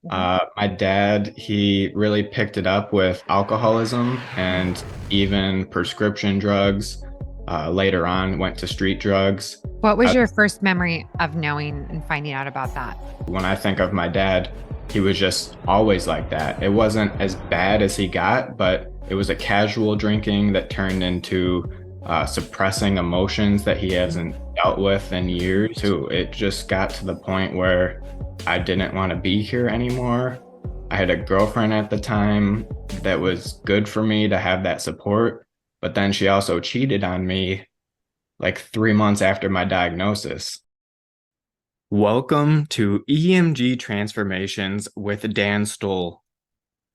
Mhm. My dad, he really picked it up with alcoholism and even prescription drugs. Later on, went to street drugs. What was I, your first memory of knowing and finding out about that? when I think of my dad, he was just always like that. It wasn't as bad as he got, but it was a casual drinking that turned into suppressing emotions that he hasn't dealt with in years. Too. It just got to the point where I didn't want to be here anymore. I had a girlfriend at the time that was good for me to have that support, but then she also cheated on me like 3 months after my diagnosis. Welcome to EMG Transformations with Dan Stowell.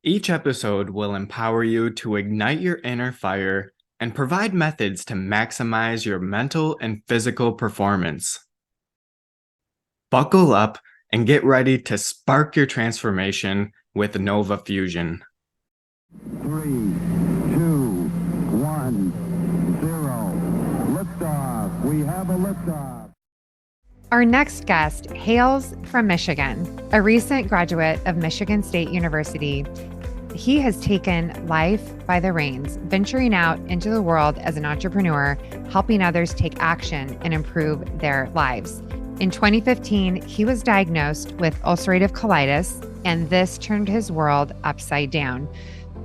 Each episode will empower you to ignite your inner fire and provide methods to maximize your mental and physical performance. Buckle up and get ready to spark your transformation with Nova Fusion. 3, 2, 1, 0. Liftoff. We have a liftoff. Our next guest hails from Michigan, a recent graduate of Michigan State University. He has taken life by the reins, venturing out into the world as an entrepreneur, helping others take action and improve their lives. In 2015, he was diagnosed with ulcerative colitis, and this turned his world upside down.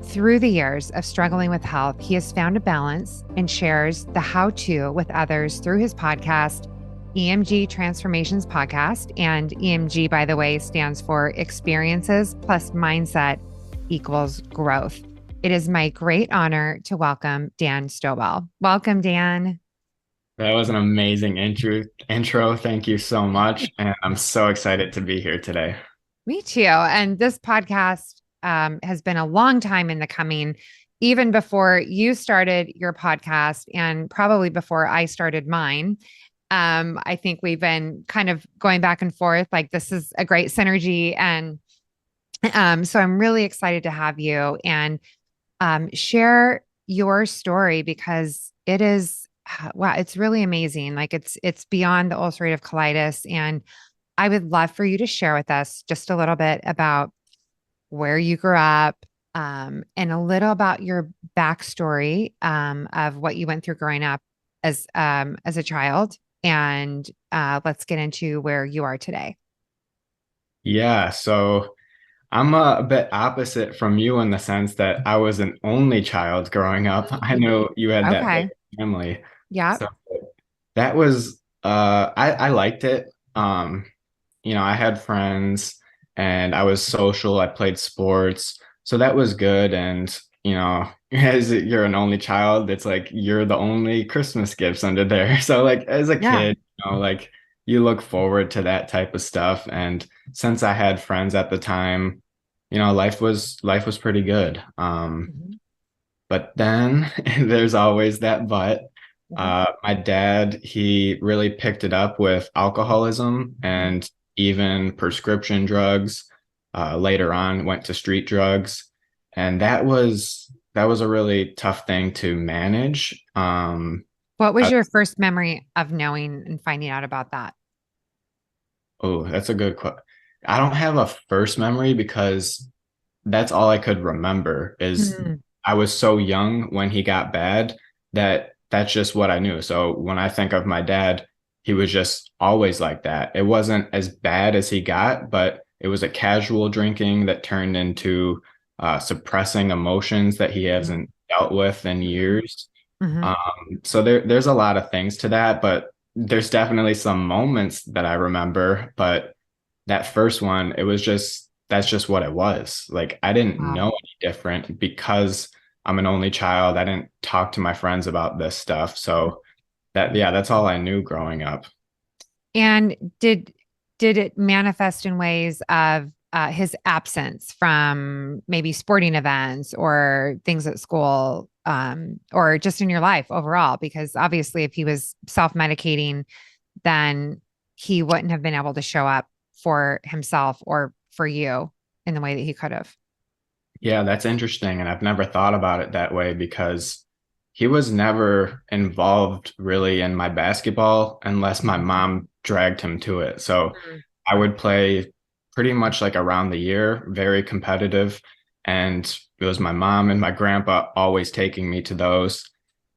Through the years of struggling with health, he has found a balance and shares the how-to with others through his podcast, EMG Transformations Podcast. And EMG, by the way, stands for Experiences Plus Mindset Equals Growth. It is my great honor to welcome Dan Stowell. Welcome, Dan. That was an amazing intro. Thank you so much. And I'm so excited to be here today. Me too. And this podcast has been a long time in the coming, even before you started your podcast and probably before I started mine. I think we've been kind of going back and forth. Like, this is a great synergy. And so I'm really excited to have you and share your story because it is, wow, it's really amazing. Like, it's beyond the ulcerative colitis. And I would love for you to share with us just a little bit about where you grew up, and a little about your backstory, of what you went through growing up as a child. And let's get into where you are today. Yeah, so I'm a bit opposite from you in the sense that I was an only child growing up. I know you had that big Okay. family. Yep. So that was I liked it. I had friends and I was social. I played sports. So that was good. And, as you're an only child, it's like you're the only Christmas gifts under there. So like as a Yeah. kid, like you look forward to that type of stuff. And since I had friends at the time, life was pretty good. Mhm. But then there's always that but. Mhm. My dad, he really picked it up with alcoholism and even prescription drugs. Later on, went to street drugs, and that was a really tough thing to manage. What was I- your first memory of knowing and finding out about that? oh, that's a good question. I don't have a first memory because that's all I could remember is Hmm. I was so young when he got bad that that's just what I knew. So when I think of my dad, he was just always like that. It wasn't as bad as he got, but it was a casual drinking that turned into suppressing emotions that he hasn't dealt with in years. Hmm. So there's a lot of things to that, but there's definitely some moments that I remember, but that first one, it was just that's just what it was. Like I didn't Wow. know any different because I'm an only child. I didn't talk to my friends about this stuff. So that's all I knew growing up. And did it manifest in ways of his absence from maybe sporting events or things at school, or just in your life overall? Because obviously, if he was self-medicating, then he wouldn't have been able to show up for himself or for you in the way that he could have. Yeah, that's interesting. And I've never thought about it that way because he was never involved really in my basketball unless my mom dragged him to it. So I would play pretty much like around the year, very competitive. And it was my mom and my grandpa always taking me to those.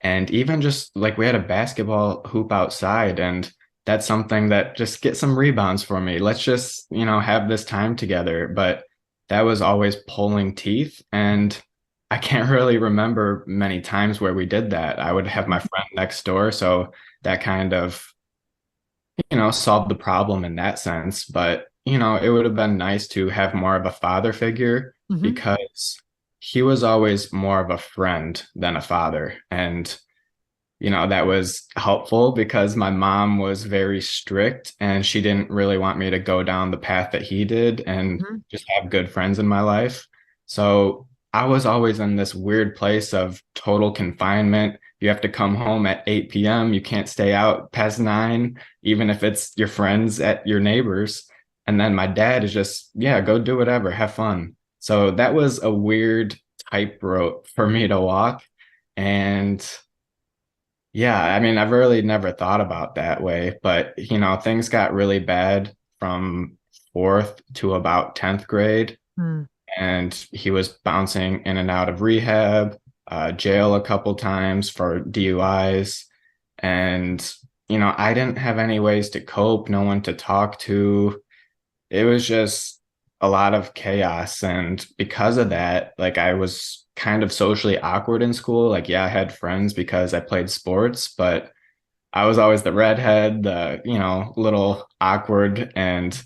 And even just like we had a basketball hoop outside, and that's something that just get some rebounds for me. Let's just, have this time together. But that was always pulling teeth. And I can't really remember many times where we did that. I would have my friend next door. So that kind of, solved the problem in that sense. But, it would have been nice to have more of a father figure Mhm. because he was always more of a friend than a father. And, that was helpful because my mom was very strict and she didn't really want me to go down the path that he did and Mhm. just have good friends in my life. So I was always in this weird place of total confinement. You have to come home at 8 p.m. You can't stay out past 9, even if it's your friends at your neighbors. And then my dad is just, yeah, go do whatever, have fun. So that was a weird tightrope for me to walk. And yeah, I mean, I've really never thought about that way, but things got really bad from fourth to about 10th grade, Mm. and he was bouncing in and out of rehab, jail a couple times for DUIs. And, I didn't have any ways to cope, no one to talk to. It was just a lot of chaos. And because of that, like I was kind of socially awkward in school. Like, yeah, I had friends because I played sports, but I was always the redhead, the, little awkward. And,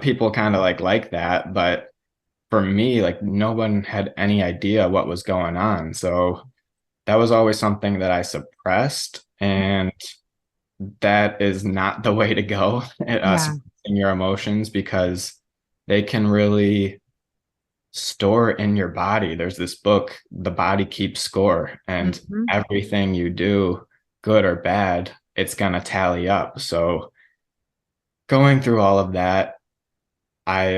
people kind of like that. But for me, like no one had any idea what was going on. So that was always something that I suppressed. And that is not the way to go at Yeah. suppressing your emotions because they can really store in your body. There's this book, The Body Keeps Score, and Mhm. everything you do, good or bad, it's going to tally up. So going through all of that, I,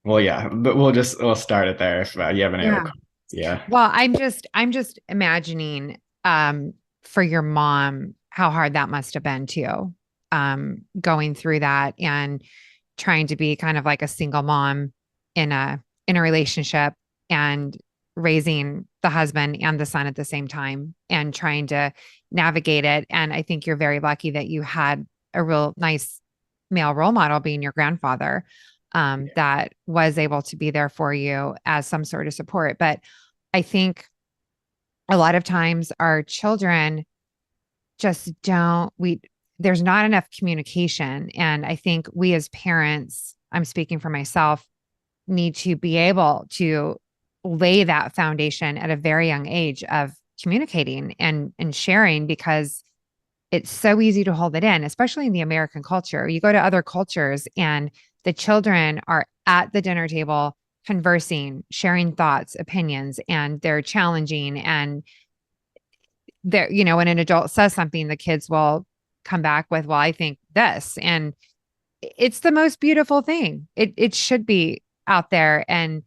well, yeah, but we'll start it there if you have any other Yeah. comments. Yeah. Well, I'm just imagining for your mom how hard that must have been too. Going through that and trying to be kind of like a single mom in a relationship and raising the husband and the son at the same time and trying to navigate it. And I think you're very lucky that you had a real nice male role model being your grandfather, that was able to be there for you as some sort of support. But I think a lot of times our children just don't, there's not enough communication. And I think we as parents, I'm speaking for myself, need to be able to lay that foundation at a very young age of communicating and sharing, because it's so easy to hold it in, especially in the American culture. You go to other cultures and the children are at the dinner table conversing, sharing thoughts, opinions, and they're challenging. And they're, when an adult says something, the kids will come back with, well, I think this. And it's the most beautiful thing. It should be out there, and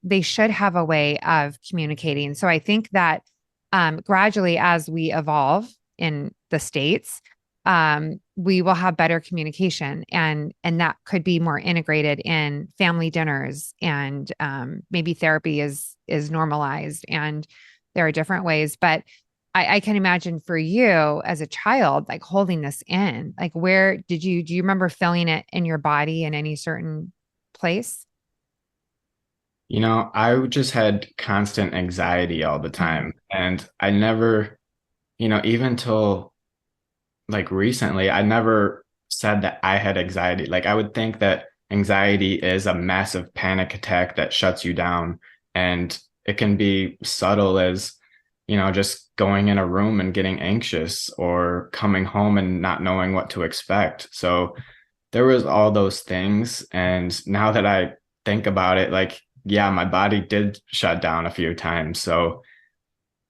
they should have a way of communicating. So I think that gradually, as we evolve in the States, we will have better communication, and that could be more integrated in family dinners, and maybe therapy is normalized, and there are different ways. But I can imagine for you as a child, like holding this in, like where do you remember feeling it in your body in any certain place? I just had constant anxiety all the Mhm. time. And I never, even till like recently, I never said that I had anxiety. Like I would think that anxiety is a massive panic attack that shuts you down. And it can be subtle as, just going in a room and getting anxious or coming home and not knowing what to expect. So there was all those things. And now that I think about it, like, yeah, my body did shut down a few times. So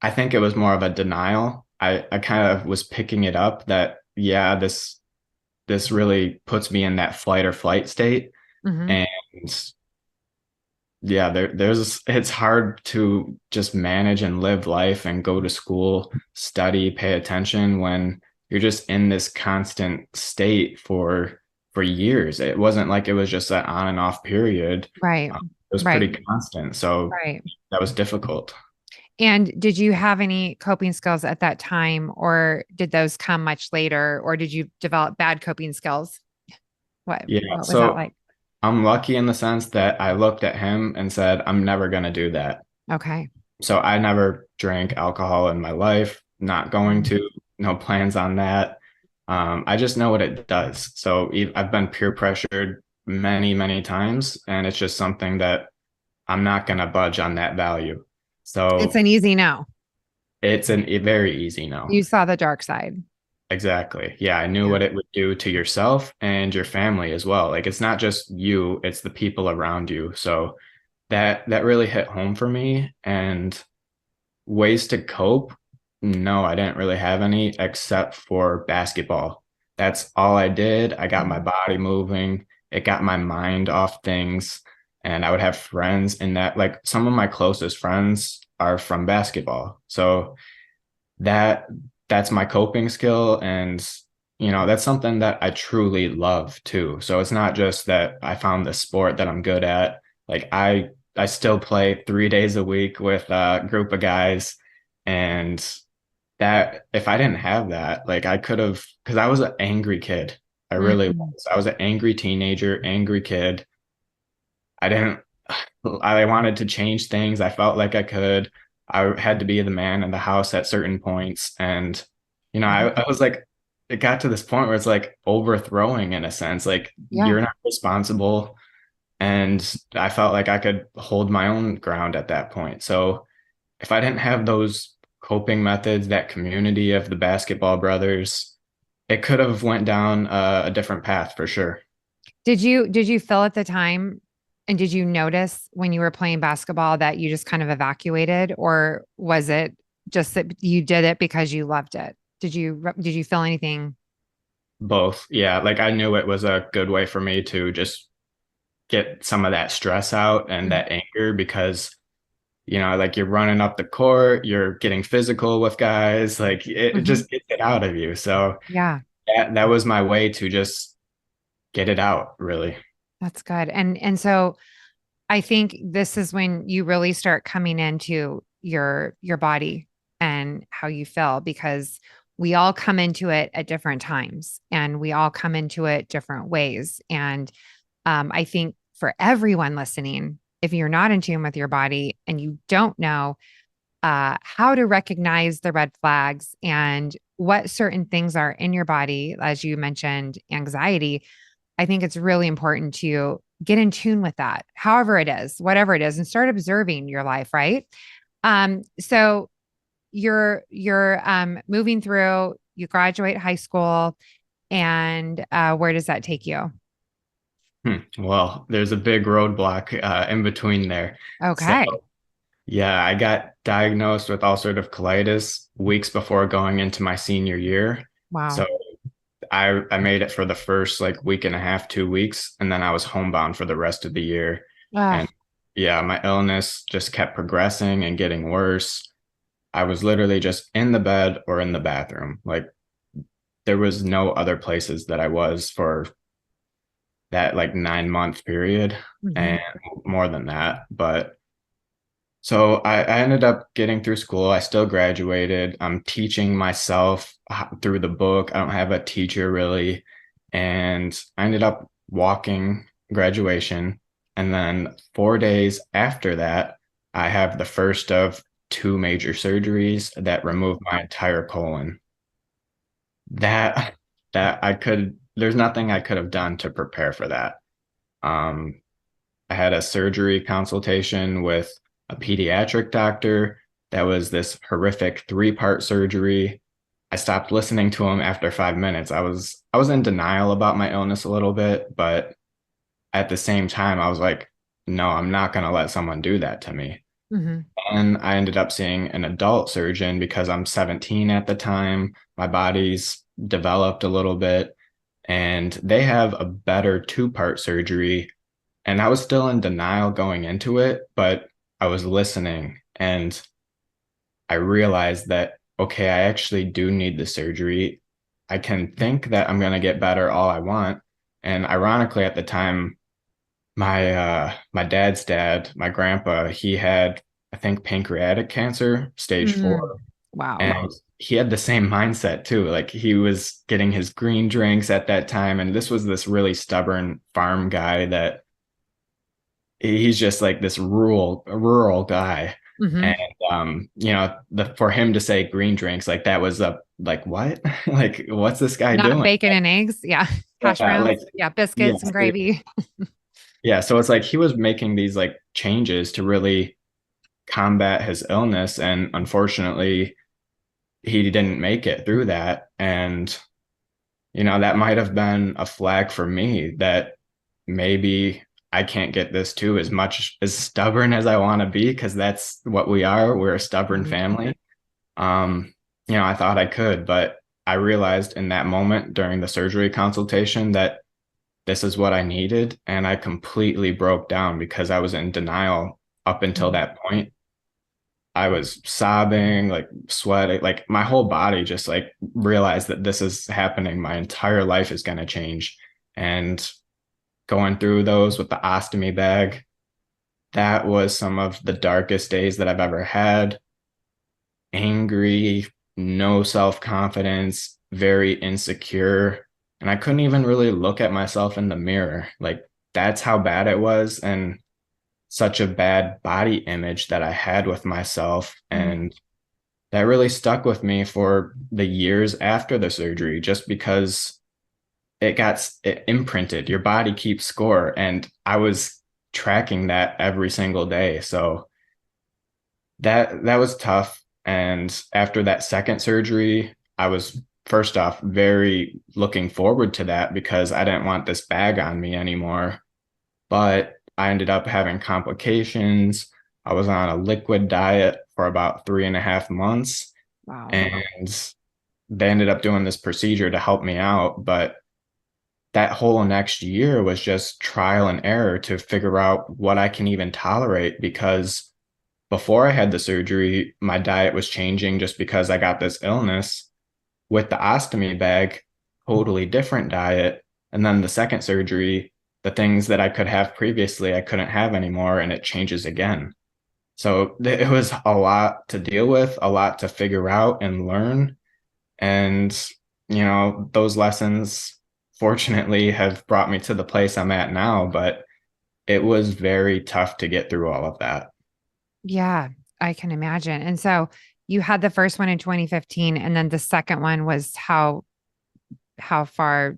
I think it was more of a denial. I kind of was picking it up that, yeah, this really puts me in that flight or flight state. Mhm. And yeah, it's hard to just manage and live life and go to school, study, pay attention when you're just in this constant state for for years. It wasn't like it was just an on and off period. Right. It was pretty Right. constant. So Right. that was difficult. And did you have any coping skills at that time, or did those come much later, or did you develop bad coping skills? Yeah. What was that So like? I'm lucky in the sense that I looked at him and said, I'm never going to do that. Okay. So I never drank alcohol in my life, not going to, no plans on that. I just know what it does. So I've been peer pressured many, many times, and it's just something that I'm not going to budge on that value. It's So an easy no. it's a very easy no. You saw the dark side. Exactly. Yeah, I knew Yeah. what it would do to yourself and your family as well. Like it's not just you, it's the people around you. So that really hit home for me. And ways to cope, no, I didn't really have any except for basketball. That's all I did. I got my Mhm. body moving. It got my mind off things. And I would have friends in that, like some of my closest friends are from basketball. So that that's my coping skill. And that's something that I truly love too. So it's not just that I found the sport that I'm good at. Like I still play 3 days a week with a group of guys. And that if I didn't have that, like I could have, because I was an angry kid. I really Mhm. was. I was an angry teenager, angry kid. I didn't, I wanted to change things. I felt like I could. I had to be the man in the house at certain points. And, I was like, it got to this point where it's like overthrowing in a sense, like Yeah. you're not responsible. And I felt like I could hold my own ground at that point. So if I didn't have those coping methods, that community of the basketball brothers, it could have went down a different path for sure. Did you feel at the time, and did you notice when you were playing basketball that you just kind of evacuated, or was it just that you did it because you loved it? Did you feel anything? Both. Yeah. Like I knew it was a good way for me to just get some of that stress out and Mhm. that anger because, like you're running up the court, you're getting physical with guys, like it Mhm. just gets it out of you. So Yeah, that was my way to just get it out, really. that's good. And so I think this is when you really start coming into your body and how you feel, because we all come into it at different times and we all come into it different ways. And I think for everyone listening, if you're not in tune with your body and you don't know how to recognize the red flags and what certain things are in your body, as you mentioned, anxiety, I think it's really important to get in tune with that, however it is, whatever it is, and start observing your life, right? So you're moving through, you graduate high school, and where does that take you? Well, there's a big roadblock in between there. So, Okay. yeah, I got diagnosed with ulcerative colitis weeks before going into my senior year. Wow. So I made it for the first like week and a half, 2 weeks, and then I was homebound for the rest of the year. Ugh. And yeah, my illness just kept progressing and getting worse. I was literally just in the bed or in the bathroom. Like there was no other places that I was for that like 9 month period and Mhm. more than that. But so I ended up getting through school. I still graduated. I'm teaching myself through the book. I don't have a teacher really. And I ended up walking graduation. And then 4 days after that, I have the first of two major surgeries that removed my entire colon. That there's nothing I could have done to prepare for that. Um, I had a surgery consultation with a pediatric doctor. That was this horrific 3-part surgery. I stopped listening to him after 5 minutes. I was in denial about my illness a little bit, but at the same time, I was like, no, I'm not going to let someone do that to me. Mhm. And I ended up seeing an adult surgeon because I'm 17 at the time. My body's developed a little bit, and they have a better 2-part surgery, and I was still in denial going into it, but I was listening and I realized that, okay, I actually do need the surgery. I can think that I'm going to get better all I want, And ironically, at the time, my dad's dad, my grandpa, he had, I think, pancreatic cancer, stage 4. Mm. Wow. And he had the same mindset too. Like he was getting his green drinks at that time. And this was this really stubborn farm guy that he's just like this rural guy. Hmm. And for him to say green drinks, like that was a like what? Like what's this guy Not doing? bacon and eggs. Yeah. Hash Yeah, like browns. Yeah. yeah, Biscuits and gravy. yeah. So it's like he was making these like changes to really combat his illness. And unfortunately, he didn't make it through that. And, that might have been a flag for me that maybe I can't get this too, as much as stubborn as I want to be, because that's what we are. We're a stubborn Mhm. family. Um, I thought I could, but I realized in that moment during the surgery consultation that this is what I needed. And I completely broke down because I was in denial up until Mhm. that point. I was sobbing, like sweating, like my whole body just like realized that this is happening. My entire life is going to change. And going through those with the ostomy bag, that was some of the darkest days that I've ever had. Angry, no self-confidence, very insecure. And I couldn't even really look at myself in the mirror. Like that's how bad it was. And such a bad body image that I had with myself. Mhm. And that really stuck with me for the years after the surgery, just because it imprinted. Your body keeps score. And I was tracking that every single day. So that was tough. And after that second surgery, I was first off very looking forward to that because I didn't want this bag on me anymore. But I ended up having complications. I was on a liquid diet for about 3.5 months, Wow. and they ended up doing this procedure to help me out. But that whole next year was just trial and error to figure out what I can even tolerate, because before I had the surgery, my diet was changing just because I got this illness. With the ostomy bag, totally different diet. And then the second surgery, the things that I could have previously, I couldn't have anymore, and it changes again. So it was a lot to deal with, a lot to figure out and learn. And, those lessons fortunately have brought me to the place I'm at now, but it was very tough to get through all of that. Yeah, I can imagine. And so you had the first one in 2015, and then the second one was how far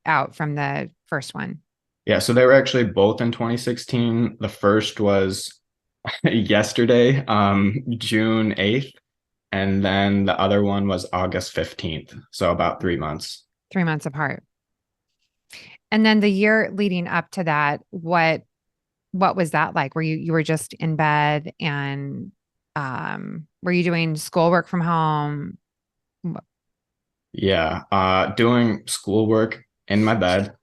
out from the first one? Yeah, so they were actually both in 2016. The first was yesterday, June 8th, and then the other one was August 15th. So about 3 months. 3 months apart. And then the year leading up to that, what was that like? Were you were just in bed and were you doing schoolwork from home? Yeah, doing schoolwork in my bed,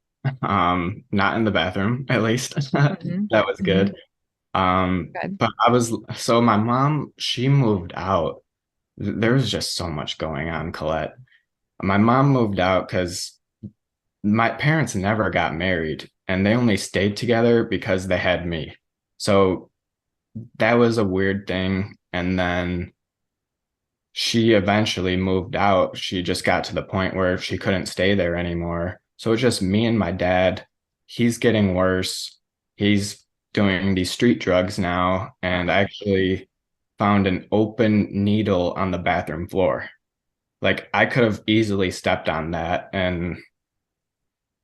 not in the bathroom, at least. Mm-hmm. That was Mm-hmm. good. Good. But so my mom, she moved out. There was just so much going on, Colette. My mom moved out because my parents never got married and they only stayed together because they had me. So that was a weird thing. And then she eventually moved out. She just got to the point where she couldn't stay there anymore. So it's just me and my dad. He's getting worse. He's doing these street drugs now. And I actually found an open needle on the bathroom floor. Like I could have easily stepped on that. And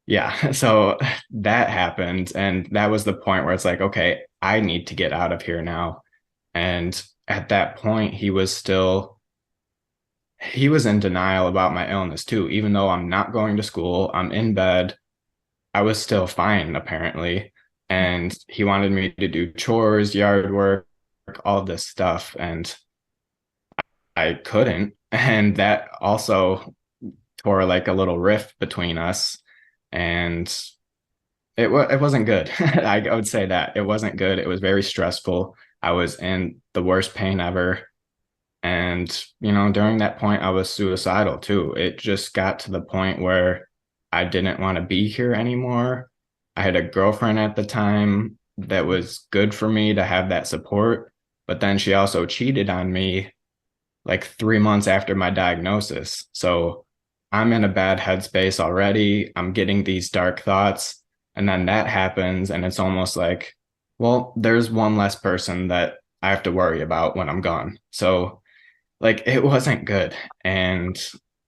yeah, so that happened. And that was the point where it's like, okay, I need to get out of here now. And at that point, he was in denial about my illness too. Even though I'm not going to school, I'm in bed, I was still fine apparently. And he wanted me to do chores, yard work, all this stuff. And I couldn't. And that also tore like a little rift between us. And it wasn't good. I would say that it wasn't good. It was very stressful. I was in the worst pain ever. And, during that point, I was suicidal too. It just got to the point where I didn't want to be here anymore. I had a girlfriend at the time that was good for me to have that support, but then she also cheated on me like 3 months after my diagnosis. So I'm in a bad headspace already. I'm getting these dark thoughts. And then that happens. And it's almost like, well, there's one less person that I have to worry about when I'm gone. So, like, it wasn't good. And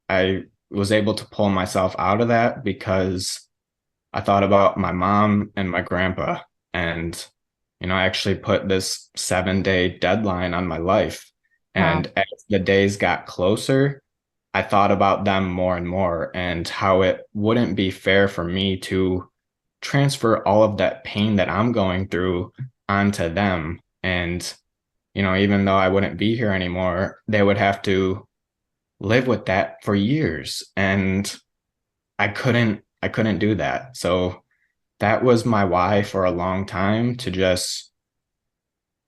I was able to pull myself out of that because I thought about my mom and my grandpa. And, I actually put this 7-day deadline on my life. Wow. And as the days got closer, I thought about them more and more and how it wouldn't be fair for me to transfer all of that pain that I'm going through onto them. And, even though I wouldn't be here anymore, they would have to live with that for years. And I couldn't do that. So that was my why for a long time, to just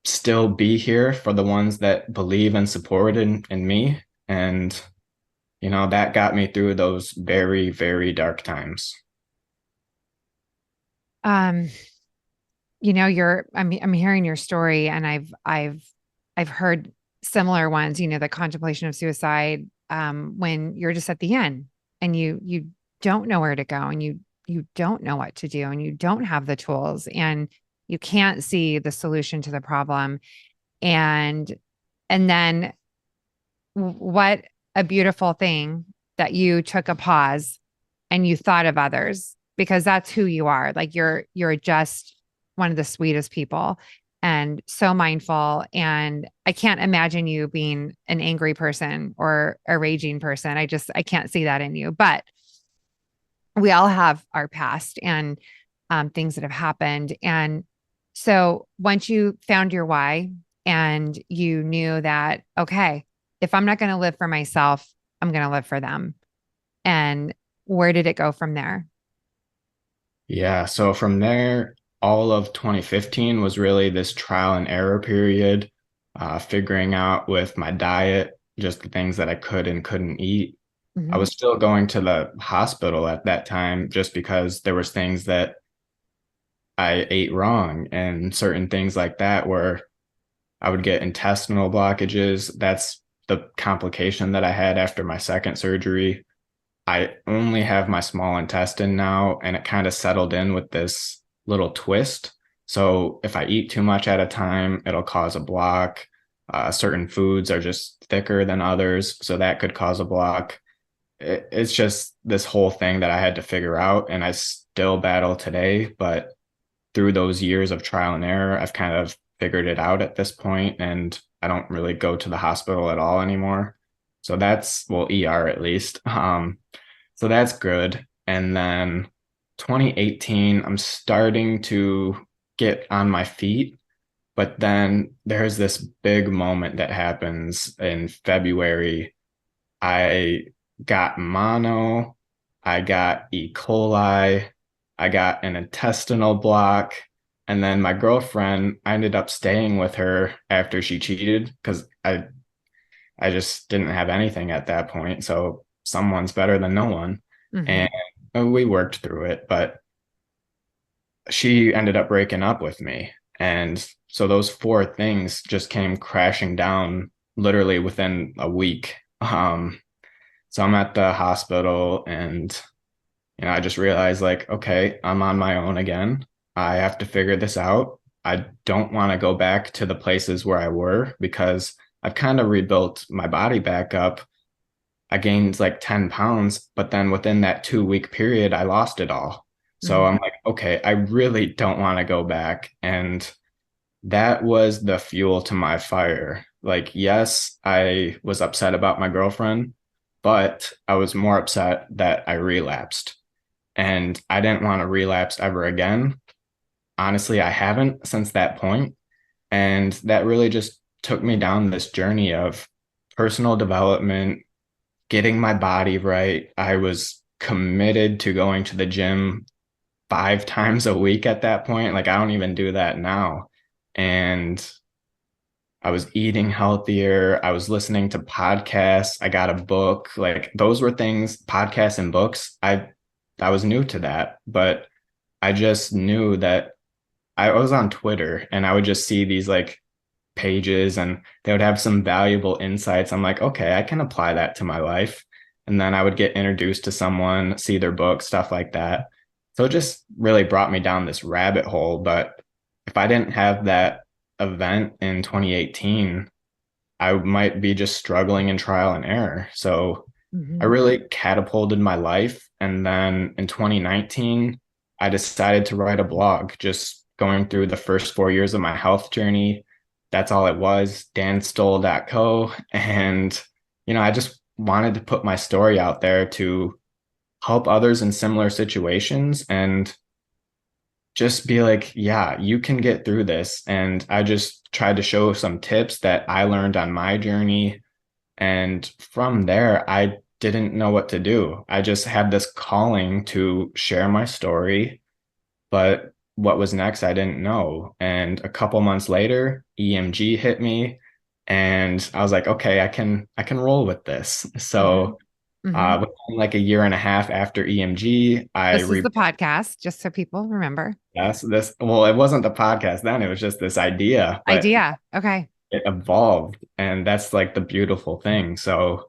still be here for the ones that believe and support in me. And, that got me through those very, very dark times. Um, I'm hearing your story, and I've heard similar ones, the contemplation of suicide, when you're just at the end and you don't know where to go, and you don't know what to do, and you don't have the tools, and you can't see the solution to the problem. And then what a beautiful thing that you took a pause and you thought of others, because that's who you are. Like, you're just one of the sweetest people and so mindful. And I can't imagine you being an angry person or a raging person. I can't see that in you, but we all have our past and things that have happened. And so once you found your why and you knew that, okay, if I'm not going to live for myself, I'm going to live for them. And where did it go from there? Yeah. So from there, all of 2015 was really this trial and error period, figuring out with my diet, just the things that I could and couldn't eat. I Mm-hmm. was still going to the hospital at that time just because there was things that I ate wrong and certain things like that where I would get intestinal blockages. That's the complication that I had after my second surgery. I only have my small intestine now, and it kind of settled in with this little twist. So if I eat too much at a time, it'll cause a block. Certain foods are just thicker than others, so that could cause a block. It's just this whole thing that I had to figure out, and I still battle today. But through those years of trial and error, I've kind of figured it out at this point, and I don't really go to the hospital at all anymore. So that's, well, ER at least. So that's good. And then 2018, I'm starting to get on my feet. But then there's this big moment that happens in February. I got mono, I got E. coli, I got an intestinal block. And then my girlfriend, I ended up staying with her after she cheated because I just didn't have anything at that point. So someone's better than no one. Mm-hmm. And we worked through it, but she ended up breaking up with me. And so those four things just came crashing down literally within a week. So I'm at the hospital, and I just realized, like, okay, I'm on my own again. I have to figure this out. I don't want to go back to the places where I were because I've kind of rebuilt my body back up. I gained like 10 pounds, but then within that 2-week period, I lost it all. So Mm-hmm. I'm like, okay, I really don't want to go back. And that was the fuel to my fire. Like, yes, I was upset about my girlfriend, but I was more upset that I relapsed. And I didn't want to relapse ever again. Honestly, I haven't since that point. And that really just took me down this journey of personal development, getting my body right. I was committed to going to the gym 5 times a week at that point. Like, I don't even do that now. And I was eating healthier. I was listening to podcasts. I got a book. Like, those were things, podcasts and books. was new to that, but I just knew that I was on Twitter and I would just see these like pages and they would have some valuable insights. I'm like, okay, I can apply that to my life. And then I would get introduced to someone, see their book, stuff like that. So it just really brought me down this rabbit hole. But if I didn't have that event in 2018, I might be just struggling in trial and error. So I Mhm. really catapulted my life. And then in 2019, I decided to write a blog, just going through the first 4 years of my health journey. That's all it was, danstowell.co. And, I just wanted to put my story out there to help others in similar situations and just be like, yeah, you can get through this. And I just tried to show some tips that I learned on my journey. And from there, I didn't know what to do. I just had this calling to share my story, but what was next, I didn't know. And a couple months later, EMG hit me, and I was like, okay, I can roll with this. Mhm. So, Mhm. within like a year and a half after EMG, This is the podcast, just so people remember. well, it wasn't the podcast then, it was just this idea, but Idea. Okay. it evolved, and that's like the beautiful thing. So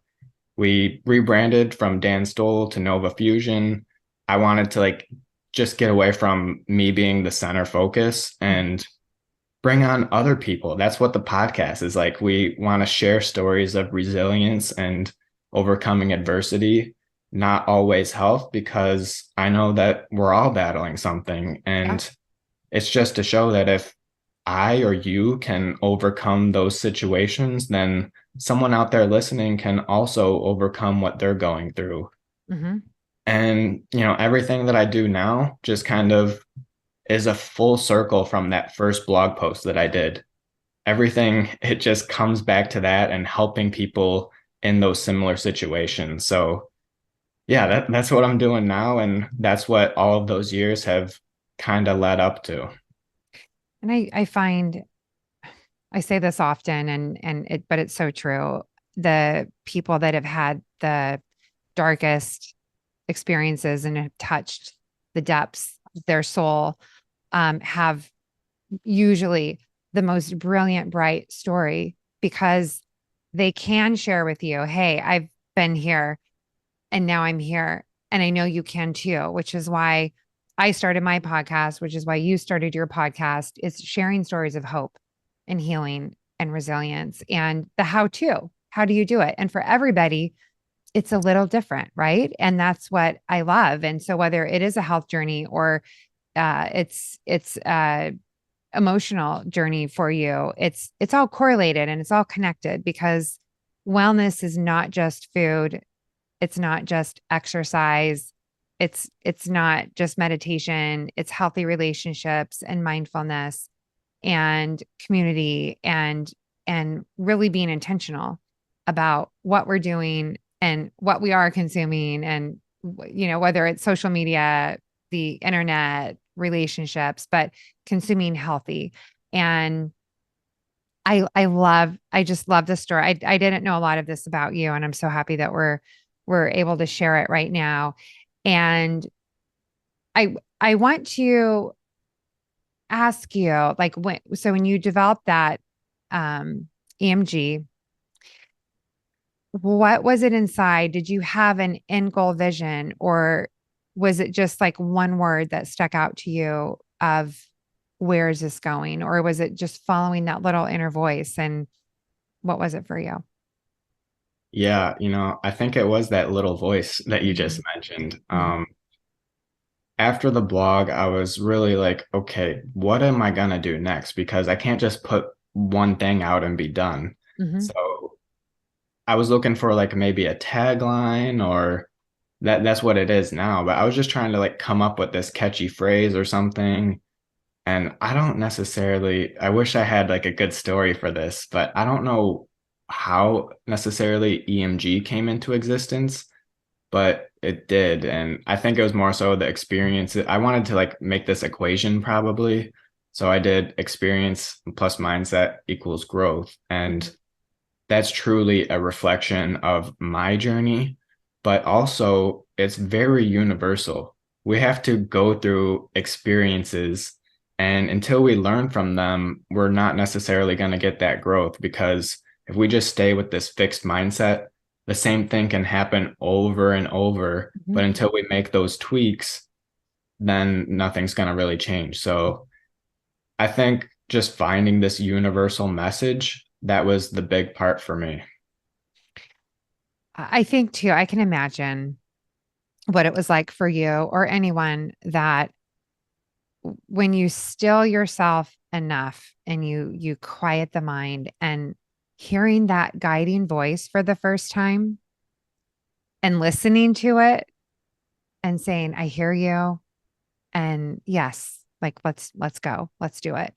we rebranded from Dan Stowell to Nova Fusion. I wanted to like just get away from me being the center focus and bring on other people. That's what the podcast is like. We want to share stories of resilience and overcoming adversity, not always health, because I know that we're all battling something. Yeah. And it's just to show that if I or you can overcome those situations, then someone out there listening can also overcome what they're going through. Hmm. And, everything that I do now just kind of is a full circle from that first blog post that I did. Everything, it just comes back to that and helping people in those similar situations. So, yeah, that's what I'm doing now. And that's what all of those years have kind of led up to. And I find I say this often but it's so true. The people that have had the darkest experiences and have touched the depths of their soul have usually the most brilliant, bright story because they can share with you, hey, I've been here and now I'm here. And I know you can too, which is why I started my podcast, which is why you started your podcast. It's sharing stories of hope and healing and resilience and the how to. How do you do it? And for everybody, it's a little different, right? And that's what I love. And so whether it is a health journey or it's emotional journey for you, it's all correlated and it's all connected because wellness is not just food, it's not just exercise, it's not just meditation, it's healthy relationships and mindfulness and community and really being intentional about what we're doing and what we are consuming and whether it's social media, the internet, relationships, but consuming healthy. And I just love this story. I didn't know a lot of this about you, and I'm so happy that we're able to share it right now. And I want to ask you, like, when you developed that EMG, what was it inside? Did you have an end goal vision, or was it just like one word that stuck out to you of where is this going? Or was it just following that little inner voice? And what was it for you? Yeah, I think it was that little voice that you just Mhm. mentioned. Mhm. After the blog, I was really like, okay, what am I gonna do next? Because I can't just put one thing out and be done. Mhm. So I was looking for like maybe a tagline or that's what it is now. But I was just trying to like come up with this catchy phrase or something. And I don't necessarily, I wish I had like a good story for this, but I don't know how necessarily EMG came into existence, but it did. And I think it was more so the experience. I wanted to like make this equation probably. So I did experience plus mindset equals growth. And that's truly a reflection of my journey, but also it's very universal. we have to go through experiences, and until we learn from them, we're not necessarily going to get that growth, because if we just stay with this fixed mindset, the same thing can happen over and over. Mhm. But until we make those tweaks, then nothing's going to really change. So I think just finding this universal message, that was the big part for me. I think too, I can imagine what it was like for you or anyone that when you still yourself enough and you quiet the mind and hearing that guiding voice for the first time and listening to it and saying, I hear you. And yes, like let's go. Let's do it.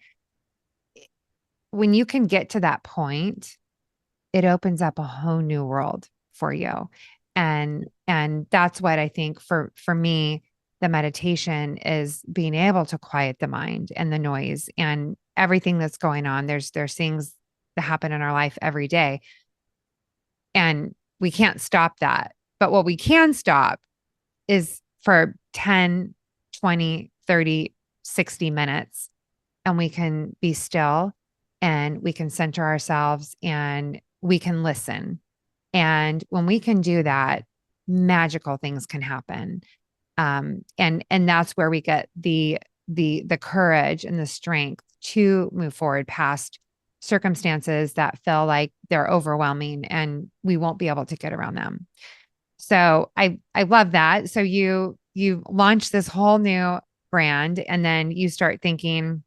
When you can get to that point, it opens up a whole new world for you. And that's what I think for me, the meditation is being able to quiet the mind and the noise and everything that's going on. There's things that happen in our life every day, and we can't stop that. But what we can stop is for 10, 20, 30, 60 minutes, and we can be still and we can center ourselves and we can listen. And when we can do that, magical things can happen. And that's where we get the courage and the strength to move forward past circumstances that feel like they're overwhelming and we won't be able to get around them. So I love that. So you launch this whole new brand, and then you start thinking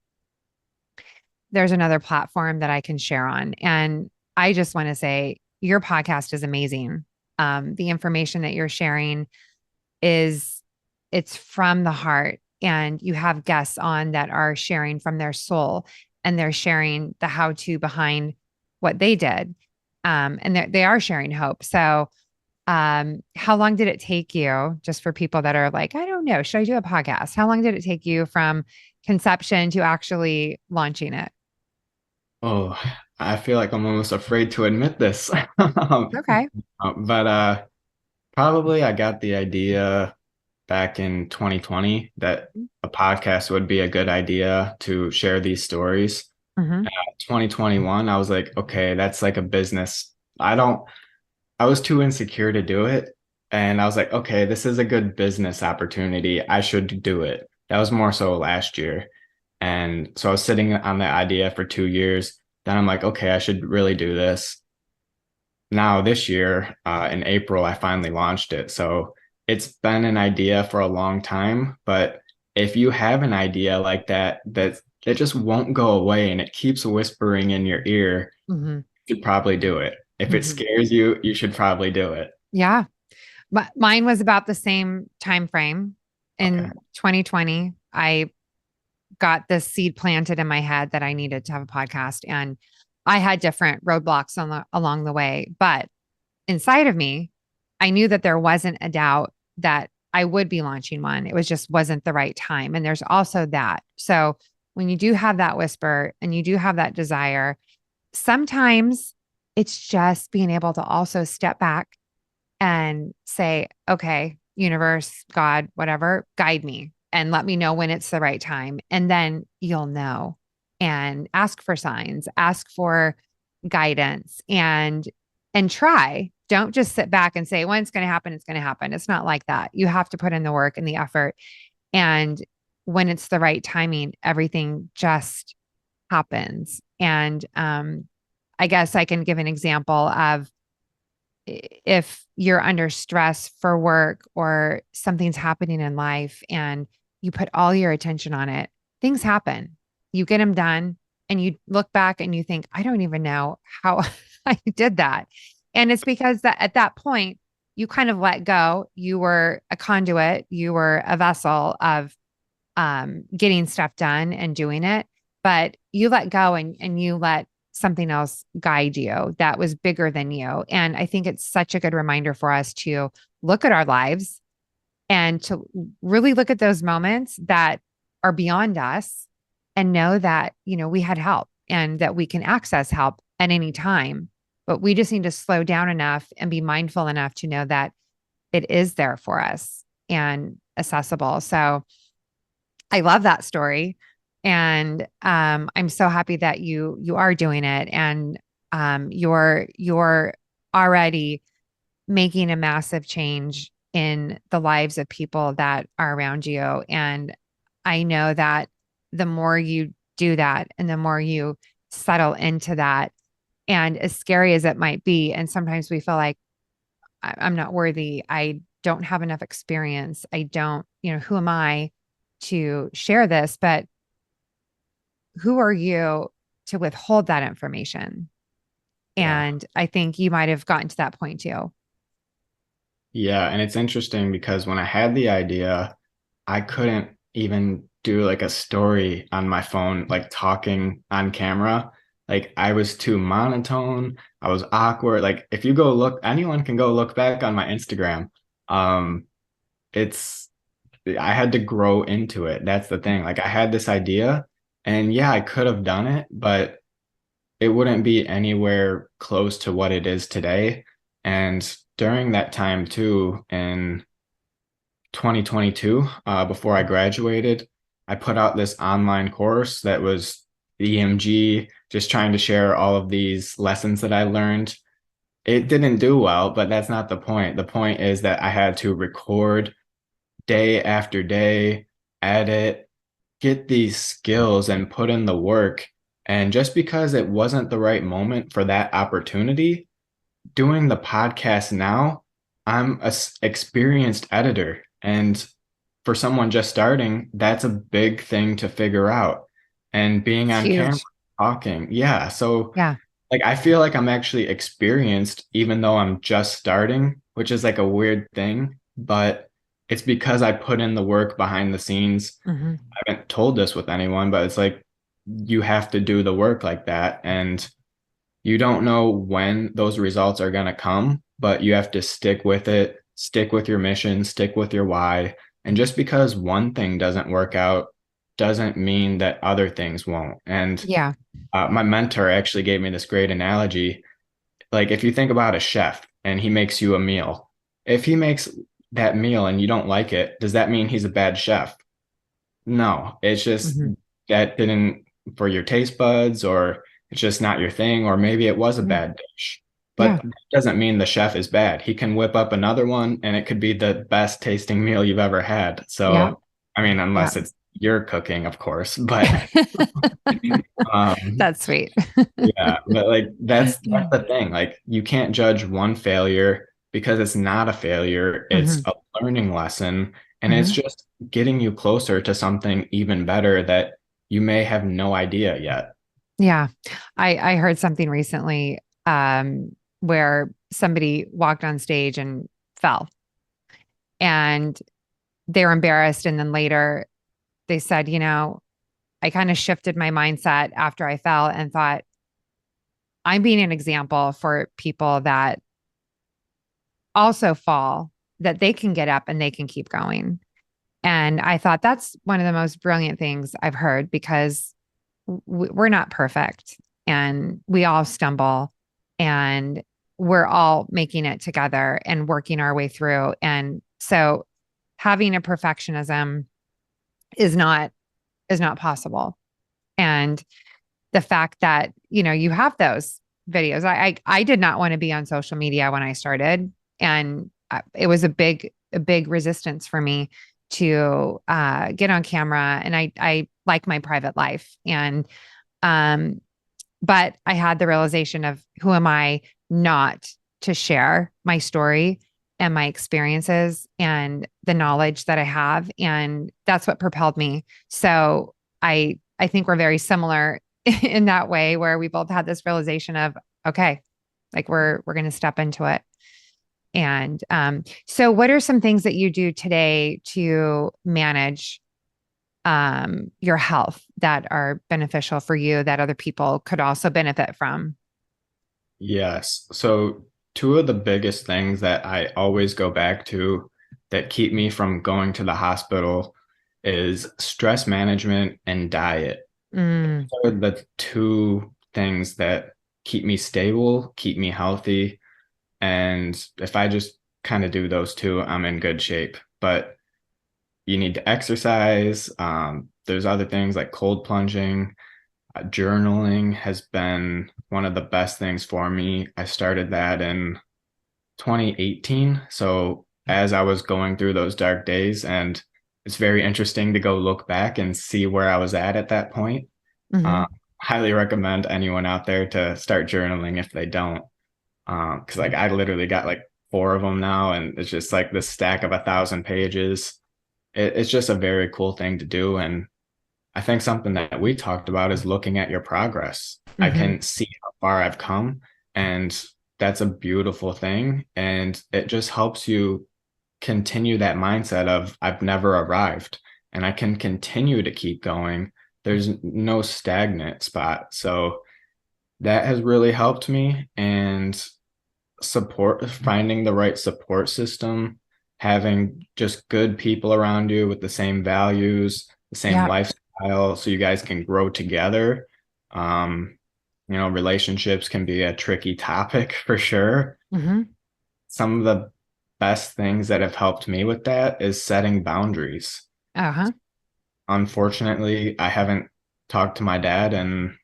there's another platform that I can share on. And I just want to say your podcast is amazing. The information that you're sharing is it's from the heart, and you have guests on that are sharing from their soul, and they're sharing the how to behind what they did. And they are sharing hope. So how long did it take you, just for people that are like, I don't know, should I do a podcast? How long did it take you from conception to actually launching it? Oh, I feel like I'm almost afraid to admit this. Okay. But probably I got the idea back in 2020 that a podcast would be a good idea to share these stories. Hmm. 2021, I was like, okay, that's like a business. I was too insecure to do it. And I was like, okay, this is a good business opportunity. I should do it. That was more so last year. And so I was sitting on that idea for 2 years. Then I'm like, okay, I should really do this. Now, this year, in April, I finally launched it. So it's been an idea for a long time. But if you have an idea like that, that just won't go away and it keeps whispering in your ear, Hmm. you should probably do it. If it Hmm. scares you, you should probably do it. Yeah. But mine was about the same time frame. Okay. In 2020, I got this seed planted in my head that I needed to have a podcast, and I had different roadblocks along the way, but inside of me, I knew that there wasn't a doubt that I would be launching one. It was just wasn't the right time. And there's also that. So when you do have that whisper and you do have that desire, sometimes it's just being able to also step back and say, okay, universe, God, whatever, guide me and let me know when it's the right time. And then you'll know, and ask for signs, ask for guidance, and try. Don't just sit back and say, when it's going to happen, it's going to happen. It's not like that. You have to put in the work and the effort. And when it's the right timing, everything just happens. And I guess I can give an example of if you're under stress for work or something's happening in life and you put all your attention on it, things happen. You get them done and you look back and you think, I don't even know how I did that. And it's because that at that point, you kind of let go. You were a conduit, you were a vessel of getting stuff done and doing it, but you let go and you let something else guide you that was bigger than you. And I think it's such a good reminder for us to look at our lives and to really look at those moments that are beyond us and know that, we had help and that we can access help at any time. But we just need to slow down enough and be mindful enough to know that it is there for us. And accessible. So I love that story. And I'm so happy that you are doing it. And you're already making a massive change in the lives of people that are around you. And I know that the more you do that and the more you settle into that, and as scary as it might be, and sometimes we feel like I'm not worthy, I don't have enough experience, I don't, who am I to share this? But who are you to withhold that information? Yeah. And I think you might have gotten to that point too. Yeah. And it's interesting because when I had the idea, I couldn't even do like a story on my phone, like talking on camera. Like I was too monotone. I was awkward. Like if you go look, anyone can go look back on my Instagram. Um, it's I had to grow into it. That's the thing. Like I had this idea and yeah, I could have done it, but it wouldn't be anywhere close to what it is today. And during that time too, in 2022, before I graduated, I put out this online course that was EMG, just trying to share all of these lessons that I learned. It didn't do well, but that's not the point. The point is that I had to record day after day, edit, get these skills and put in the work. And just because it wasn't the right moment for that opportunity, doing the podcast now, I'm a experienced editor. And for someone just starting, that's a big thing to figure out. And being It's on camera, huge. talking. Yeah. So Yeah. like I feel like I'm actually experienced, even though I'm just starting, which is like a weird thing, but it's because I put in the work behind the scenes. Hmm. I haven't told this with anyone, but it's like you have to do the work like that. And you don't know when those results are going to come, but you have to stick with it, stick with your mission, stick with your why. And just because one thing doesn't work out doesn't mean that other things won't. And Yeah. my mentor actually gave me this great analogy. Like if you think about a chef and he makes you a meal, if he makes that meal and you don't like it, does that mean he's a bad chef? No, it's just Hmm. that didn't for your taste buds, or it's just not your thing, or maybe it was a Yeah. bad dish. But Yeah. that doesn't mean the chef is bad. He can whip up another one and it could be the best tasting meal you've ever had. Yeah. So, I mean, Yeah. unless it's your cooking, of course, but um That's sweet. yeah, but like that's the thing. Like you can't judge one failure because it's not a failure. It's Hmm. a learning lesson and it's Hmm. just getting you closer to something even better that you may have no idea yet. Yeah. I heard something recently where somebody walked on stage and fell, and they were embarrassed. And then later they said, I kind of shifted my mindset after I fell and thought, I'm being an example for people that also fall, that they can get up and they can keep going. And I thought that's one of the most brilliant things I've heard, because we're not perfect and we all stumble, and we're all making it together and working our way through. And so having a perfectionism is not possible. And the fact that, you have those videos. I did not want to be on social media when I started, and it was a big resistance for me to get on camera. And I like my private life. And um, but I had the realization of, who am I not to share my story and my experiences and the knowledge that I have. And that's what propelled me. So I think we're very similar in that way, where we both had this realization of, okay, like we're going to step into it. And so what are some things that you do today to manage your health that are beneficial for you, that other people could also benefit from? Yes. So two of the biggest things that I always go back to that keep me from going to the hospital is stress management and diet. Mm, Those are the two things that keep me stable, keep me healthy. And if I just kind of do those two, I'm in good shape. But you need to exercise. There's other things like cold plunging. Journaling has been one of the best things for me. I started that in 2018. So as I was going through those dark days, and it's very interesting to go look back and see where I was at that point. Mm-hmm. Highly recommend anyone out there to start journaling if they don't. Because like I literally got like 4 of them now, and it's just like this stack of 1,000 pages. It's just a very cool thing to do. And I think something that we talked about is looking at your progress. I Mm-hmm. can see how far I've come, and that's a beautiful thing. And it just helps you continue that mindset of I've never arrived and I can continue to keep going. There's no stagnant spot. So that has really helped me. And finding the right support system, having just good people around you with the same values, the same Yeah. lifestyle, so you guys can grow together. Relationships can be a tricky topic for sure. Mm-hmm. Some of the best things that have helped me with that is setting boundaries. Uh-huh. Unfortunately, I haven't talked to my dad in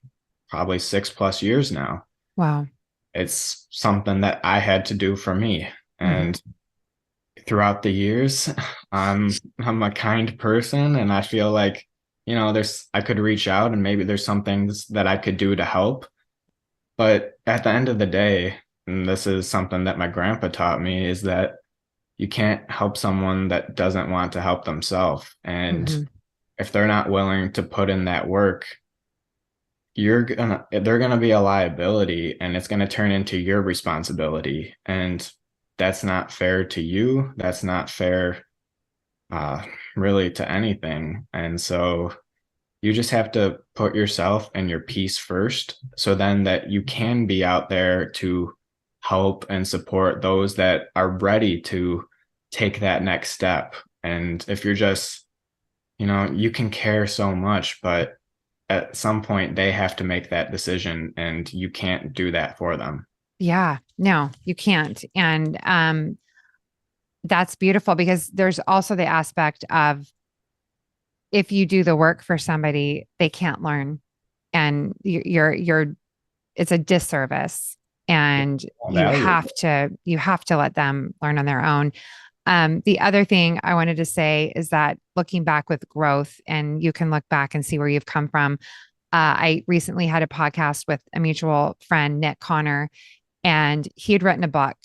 probably 6+ years now. Wow. It's something that I had to do for me. Mm-hmm. And throughout the years, I'm a kind person, and I feel like, I could reach out and maybe there's some things that I could do to help. But at the end of the day, and this is something that my grandpa taught me, is that you can't help someone that doesn't want to help themselves. And Mm-hmm. if they're not willing to put in that work, they're gonna be a liability, and it's gonna turn into your responsibility. And that's not fair to you. That's not fair, uh, really, to anything. And so you just have to put yourself and your peace first, so then that you can be out there to help and support those that are ready to take that next step. And if you're just, you can care so much, but at some point they have to make that decision, and you can't do that for them. Yeah. No, you can't. And that's beautiful, because there's also the aspect of, if you do the work for somebody, they can't learn, and it's a disservice, and Valuable. you have to let them learn on their own. The other thing I wanted to say is that, looking back with growth, and you can look back and see where you've come from. I recently had a podcast with a mutual friend, Nick Connor, and he had written a book,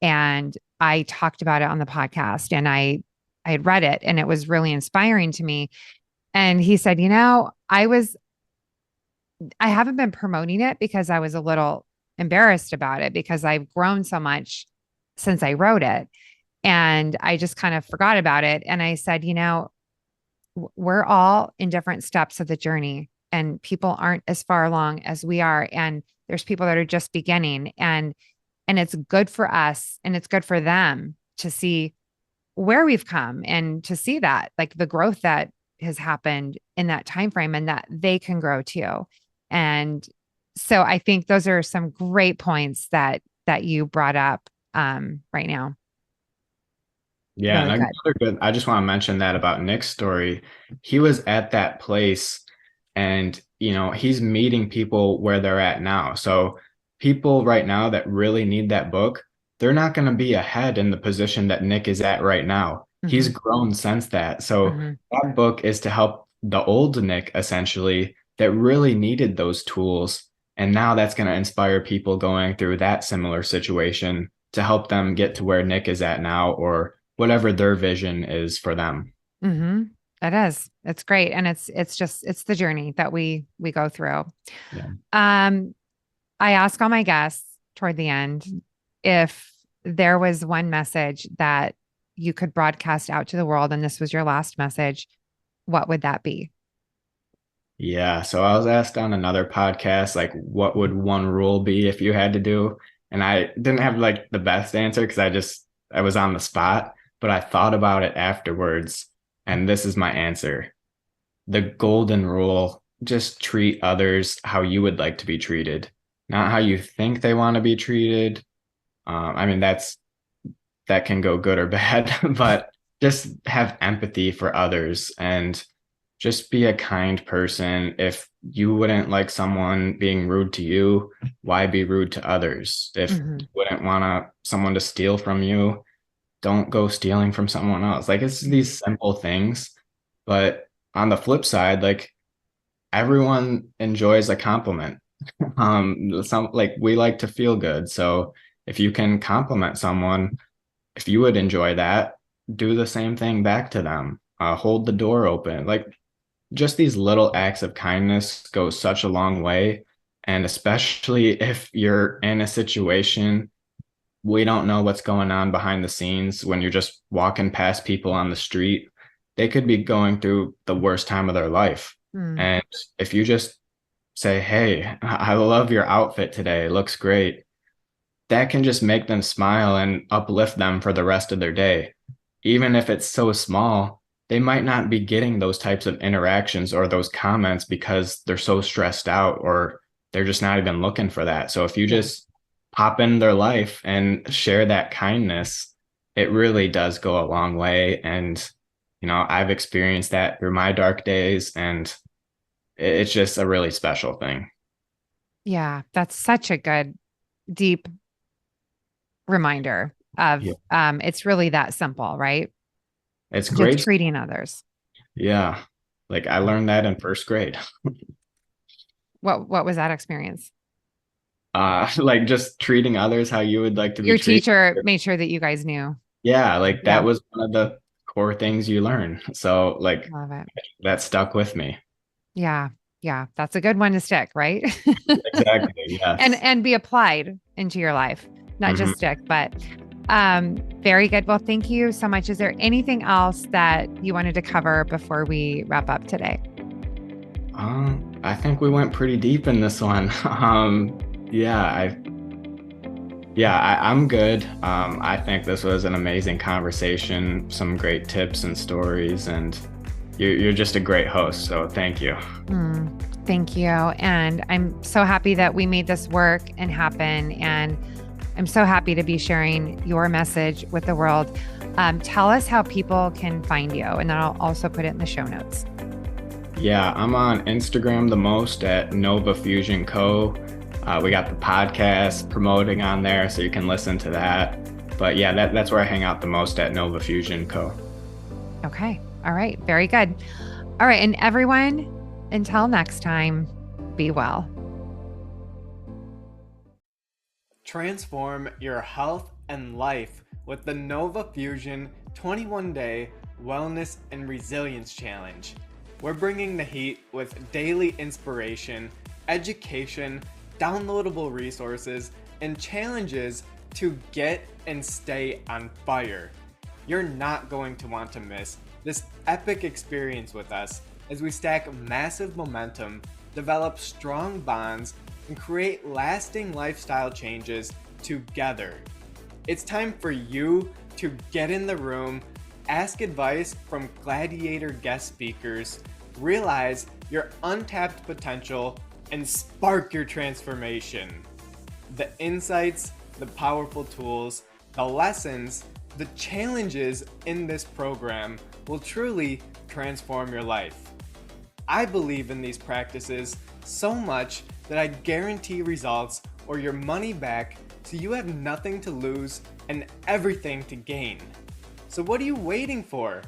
and I talked about it on the podcast, and I had read it, and it was really inspiring to me. And he said, I haven't been promoting it because I was a little embarrassed about it, because I've grown so much since I wrote it. And I just kind of forgot about it. And I said, we're all in different steps of the journey, and people aren't as far along as we are. And there's people that are just beginning, and it's good for us, and it's good for them to see where we've come, and to see that, like, the growth that has happened in that time frame, and that they can grow too. And so I think those are some great points that you brought up right now. Yeah, and Really good. I just want to mention that about Nick's story. He was at that place, and he's meeting people where they're at now. So people right now that really need that book, they're not going to be ahead in the position that Nick is at right now. He's Mm-hmm. grown since that. So Mm-hmm. that book is to help the old Nick, essentially, that really needed those tools. And now that's going to inspire people going through that similar situation to help them get to where Nick is at now, or whatever their vision is for them. Mm-hmm. It is. It's great. And it's the journey that we go through. Yeah. I ask all my guests toward the end, if there was one message that you could broadcast out to the world, and this was your last message, what would that be? Yeah. So I was asked on another podcast, like, what would one rule be if you had to do? And I didn't have like the best answer, because I was on the spot, but I thought about it afterwards. And this is my answer. The golden rule: just treat others how you would like to be treated, not how you think they want to be treated. I mean, that can go good or bad, but just have empathy for others and just be a kind person. If you wouldn't like someone being rude to you, why be rude to others? If you wouldn't want someone to steal from you, don't go stealing from someone else. Like it's these simple things. But on the flip side, like everyone enjoys a compliment. Some like we like to feel good. So if you can compliment someone, if you would enjoy that, do the same thing back to them. Hold the door open. Like just these little acts of kindness go such a long way. And especially if you're in a situation, we don't know what's going on behind the scenes when you're just walking past people on the street. They could be going through the worst time of their life. And if you just say, hey, I love your outfit today, it looks great, that can just make them smile and uplift them for the rest of their day. Even if it's so small, they might not be getting those types of interactions or those comments because they're so stressed out or they're just not even looking for that. So if you just pop in their life and share that kindness, it really does go a long way. And, I've experienced that through my dark days, and it's just a really special thing. Yeah, that's such a good, deep reminder of it's really that simple, right? It's Just great. treating others. Yeah. Like I learned that in first grade. What was that experience? Like just treating others how you would like to be Your treated. teacher made sure that you guys knew. Yeah, like Yeah. that was one of the core things you learn. So like Love it. that stuck with me. Yeah. Yeah. That's a good one to stick, right? Exactly. Yes. And be applied into your life, not just stick, but very good. Well, thank you so much. Is there anything else that you wanted to cover before we wrap up today? I think we went pretty deep in this one. I'm good. I think this was an amazing conversation, some great tips and stories, and you're just a great host. So thank you. Thank you. And I'm so happy that we made this work and happen. And I'm so happy to be sharing your message with the world. Tell us how people can find you, and then I'll also put it in the show notes. Yeah, I'm on Instagram the most at Nova Fusion Co. We got the podcast promoting on there, so you can listen to that. But yeah, that's where I hang out the most, at Nova Fusion Co. Okay. All right. Very good. All right. And everyone, until next time, be well. Transform your health and life with the Nova Fusion 21-day Wellness and Resilience Challenge. We're bringing the heat with daily inspiration, education, downloadable resources, and challenges to get and stay on fire. You're not going to want to miss this epic experience with us as we stack massive momentum, develop strong bonds, and create lasting lifestyle changes together. It's time for you to get in the room, ask advice from gladiator guest speakers, realize your untapped potential, and spark your transformation. The insights, the powerful tools, the lessons, the challenges in this program will truly transform your life. I believe in these practices so much that I guarantee results or your money back, so you have nothing to lose and everything to gain. So what are you waiting for?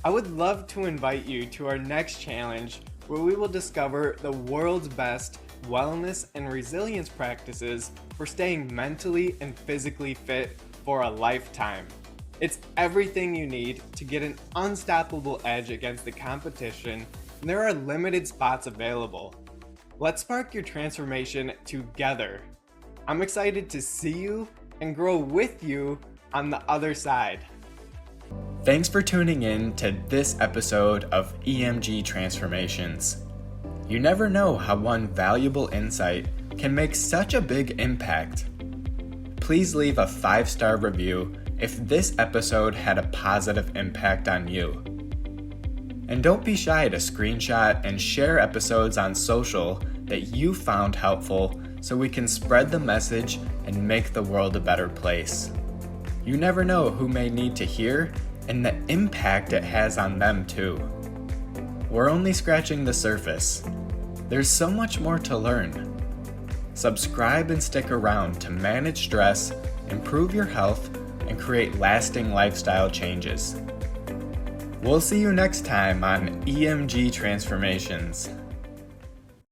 I would love to invite you to our next challenge, where we will discover the world's best wellness and resilience practices for staying mentally and physically fit for a lifetime. It's everything you need to get an unstoppable edge against the competition, and there are limited spots available. Let's spark your transformation together. I'm excited to see you and grow with you on the other side. Thanks for tuning in to this episode of EMG Transformations. You never know how one valuable insight can make such a big impact. Please leave a 5-star review if this episode had a positive impact on you. And don't be shy to screenshot and share episodes on social that you found helpful, so we can spread the message and make the world a better place. You never know who may need to hear and the impact it has on them too. We're only scratching the surface. There's so much more to learn. Subscribe and stick around to manage stress, improve your health, and create lasting lifestyle changes. We'll see you next time on EMG Transformations.